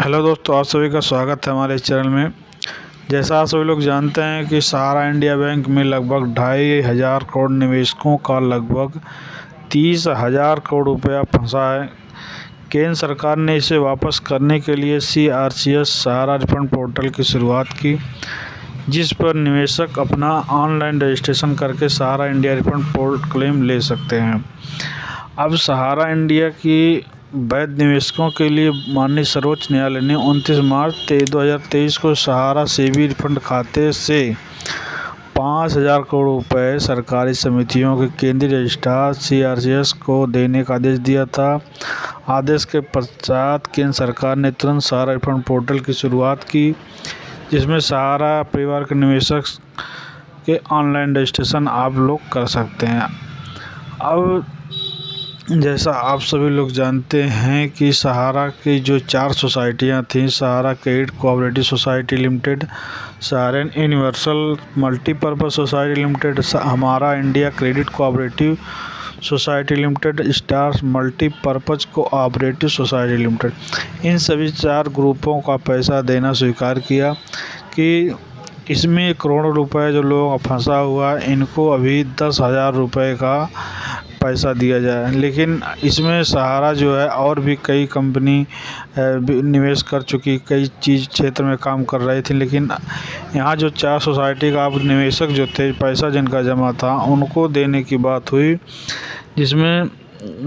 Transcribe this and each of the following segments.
Hello दोस्तों, आप सभी का स्वागत है हमारे इस चैनल में। जैसा आप सभी लोग जानते हैं कि सहारा इंडिया बैंक में लगभग 2,500 करोड़ निवेशकों का लगभग 30,000 करोड़ रुपया फंसा है। केंद्र सरकार ने इसे वापस करने के लिए CRCS सहारा रिफंड पोर्टल की शुरुआत की, जिस पर निवेशक अपना ऑनलाइन रजिस्ट्रेशन करके सहारा इंडिया रिफंड पोर्टल क्लेम ले सकते हैं। अब सहारा इंडिया की वैध निवेशकों के लिए माननीय सर्वोच्च न्यायालय ने 29 मार्च 2023 को सहारा सेबी रिफंड खाते से 5,000 करोड़ रुपए सरकारी समितियों के केंद्रीय रजिस्ट्रार CRCS को देने का आदेश दिया था। आदेश के पश्चात केंद्र सरकार ने तुरंत सहारा रिफंड पोर्टल की शुरुआत की, जिसमें सहारा परिवार के निवेशक के ऑनलाइन रजिस्ट्रेशन आप लोग कर सकते हैं। अब जैसा आप सभी लोग जानते हैं कि सहारा की जो 4 सोसाइटियां थीं, Sahara credit cooperative society limited, Sahara universal multipurpose society limited, Hamara India credit cooperative society limited, star multipurpose cooperative society limited, इन सभी 4 ग्रुपों का पैसा देना स्वीकार किया कि इसमें करोड़ों रुपए जो लोग फंसा हुआ है, इनको अभी 10,000 रुपये का पैसा दिया जाए। लेकिन इसमें सहारा जो है और भी कई कंपनी निवेश कर चुकी, कई चीज़ क्षेत्र में काम कर रही थी, लेकिन यहाँ जो 4 सोसाइटी का अब निवेशक जो थे, पैसा जिनका जमा था, उनको देने की बात हुई, जिसमें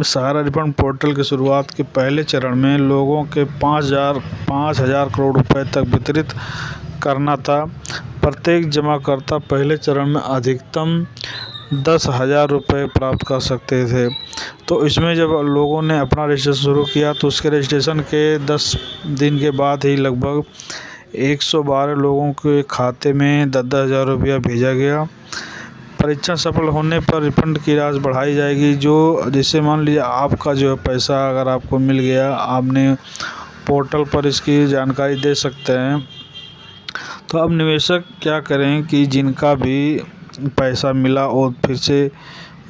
सहारा रिफंड पोर्टल की शुरुआत के पहले चरण में लोगों के 5,000 करोड़ रुपए तक वितरित करना था। प्रत्येक जमाकर्ता पहले चरण में अधिकतम 10,000 रुपये प्राप्त कर सकते थे। तो इसमें जब लोगों ने अपना रजिस्ट्रेशन शुरू किया तो उसके रजिस्ट्रेशन के 10 दिन के बाद ही लगभग 112 लोगों के खाते में 10,000 रुपया भेजा गया। परीक्षण सफल होने पर रिफंड की राशि बढ़ाई जाएगी, जिससे मान लीजिए आपका जो है पैसा अगर आपको मिल गया, आपने पोर्टल पर इसकी जानकारी दे सकते हैं। तो अब निवेशक क्या करें कि जिनका भी पैसा मिला और फिर से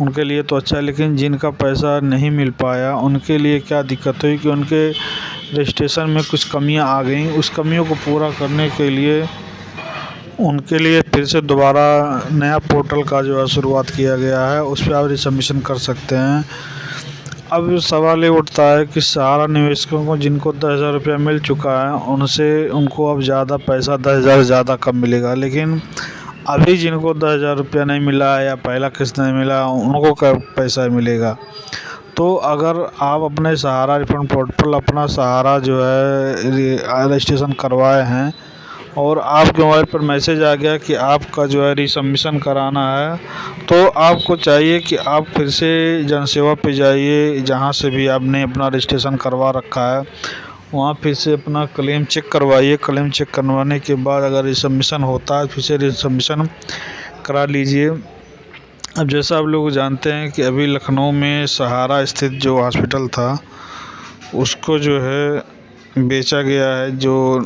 उनके लिए तो अच्छा है, लेकिन जिनका पैसा नहीं मिल पाया उनके लिए क्या दिक्कत हुई कि उनके रजिस्ट्रेशन में कुछ कमियां आ गईं। उस कमियों को पूरा करने के लिए उनके लिए फिर से दोबारा नया पोर्टल का जो है शुरुआत किया गया है, उस पर आप सबमिशन कर सकते हैं। अब सवाल ये उठता है कि सहारा निवेशकों को जिनको 10,000 रुपया मिल चुका है, उनको अब ज़्यादा पैसा 10,000 ज़्यादा कम मिलेगा, लेकिन अभी जिनको 10,000 रुपया नहीं मिला है या पहला किस्त नहीं मिला, उनको क्या पैसा मिलेगा। तो अगर आप अपने सहारा रिफंड पोर्टल अपना सहारा जो है रजिस्ट्रेशन करवाए हैं और आपके मोबाइल पर मैसेज आ गया कि आपका जो है रीसबमिशन कराना है, तो आपको चाहिए कि आप फिर से जनसेवा पे जाइए, जहाँ से भी आपने अपना रजिस्ट्रेशन करवा रखा है वहाँ फिर से अपना क्लेम चेक करवाइए। क्लेम चेक करवाने के बाद अगर रीसबमिशन होता है फिर से रीसबमिशन करा लीजिए। अब जैसा आप लोग जानते हैं कि अभी लखनऊ में सहारा स्थित जो हॉस्पिटल था उसको जो है बेचा गया है, जो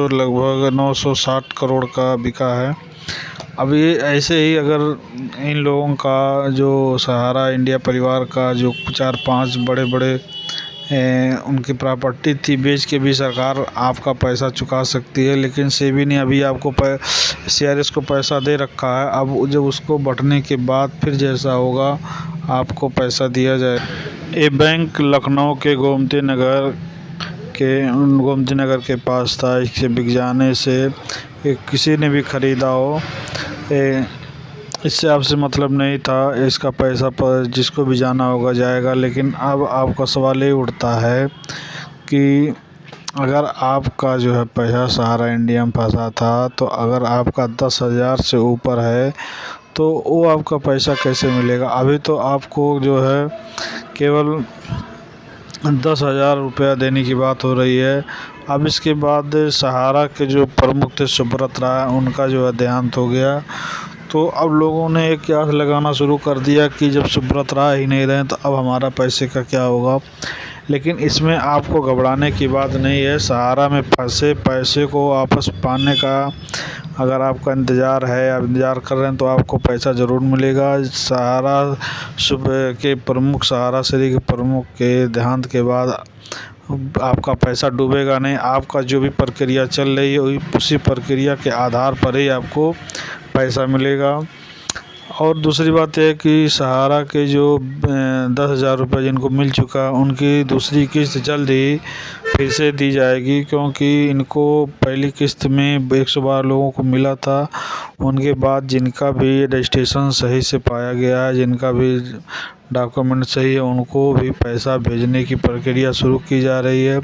लगभग 960 करोड़ का बिका है। अब ये ऐसे ही अगर इन लोगों का जो सहारा इंडिया परिवार का जो 4-5 बड़े उनकी प्रॉपर्टी थी, बेच के भी सरकार आपका पैसा चुका सकती है, लेकिन सेबी ने अभी आपको CRS को पैसा दे रखा है। अब जब उसको बढ़ने के बाद फिर जैसा होगा आपको पैसा दिया जाए। ये बैंक लखनऊ के गोमती नगर के पास था। इसके बिक जाने से किसी ने भी ख़रीदा हो, इससे आपसे मतलब नहीं था, इसका पैसा पर जिसको भी जाना होगा जाएगा। लेकिन अब आपका सवाल ये उठता है कि अगर आपका जो है पैसा सहारा इंडिया में फंसा था, तो अगर आपका 10,000 से ऊपर है तो वो आपका पैसा कैसे मिलेगा। अभी तो आपको जो है केवल 10,000 रुपया देने की बात हो रही है। अब इसके बाद सहारा के जो प्रमुख थे सुब्रत राय, उनका जो है देहांत हो गया, तो अब लोगों ने एक क्यास लगाना शुरू कर दिया कि जब सुब्रत राय ही नहीं रहे तो अब हमारा पैसे का क्या होगा। लेकिन इसमें आपको घबराने की बात नहीं है। सहारा में फंसे पैसे को वापस पाने का अगर आपका इंतज़ार है, आप इंतज़ार कर रहे हैं, तो आपको पैसा ज़रूर मिलेगा। सहारा सहारा श्री के प्रमुख के देहांत के बाद आपका पैसा डूबेगा नहीं। आपका जो भी प्रक्रिया चल रही है उसी प्रक्रिया के आधार पर ही आपको पैसा मिलेगा। और दूसरी बात यह है कि सहारा के जो 10,000 रुपये जिनको मिल चुका, उनकी दूसरी किस्त जल्द ही फिर से दी जाएगी, क्योंकि इनको पहली किस्त में 112 लोगों को मिला था। उनके बाद जिनका भी रजिस्ट्रेशन सही से पाया गया है, जिनका भी डॉक्यूमेंट सही है, उनको भी पैसा भेजने की प्रक्रिया शुरू की जा रही है।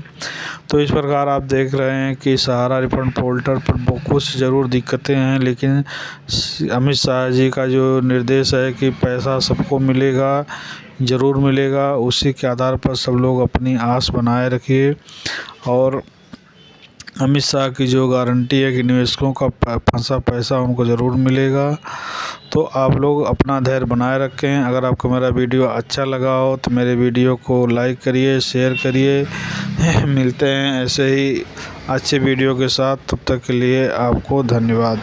तो इस प्रकार आप देख रहे हैं कि सहारा रिफंड पोर्टल पर कुछ ज़रूर दिक्कतें हैं, लेकिन अमित शाह जी का जो निर्देश है कि पैसा सबको मिलेगा, ज़रूर मिलेगा, उसी के आधार पर सब लोग अपनी आस बनाए रखिए। और अमित शाह की जो गारंटी है कि निवेशकों का फंसा पैसा उनको ज़रूर मिलेगा। तो आप लोग अपना धैर्य बनाए रखें। अगर आपको मेरा वीडियो अच्छा लगा हो तो मेरे वीडियो को लाइक करिए, शेयर करिए। मिलते हैं ऐसे ही अच्छे वीडियो के साथ, तब तक के लिए आपको धन्यवाद।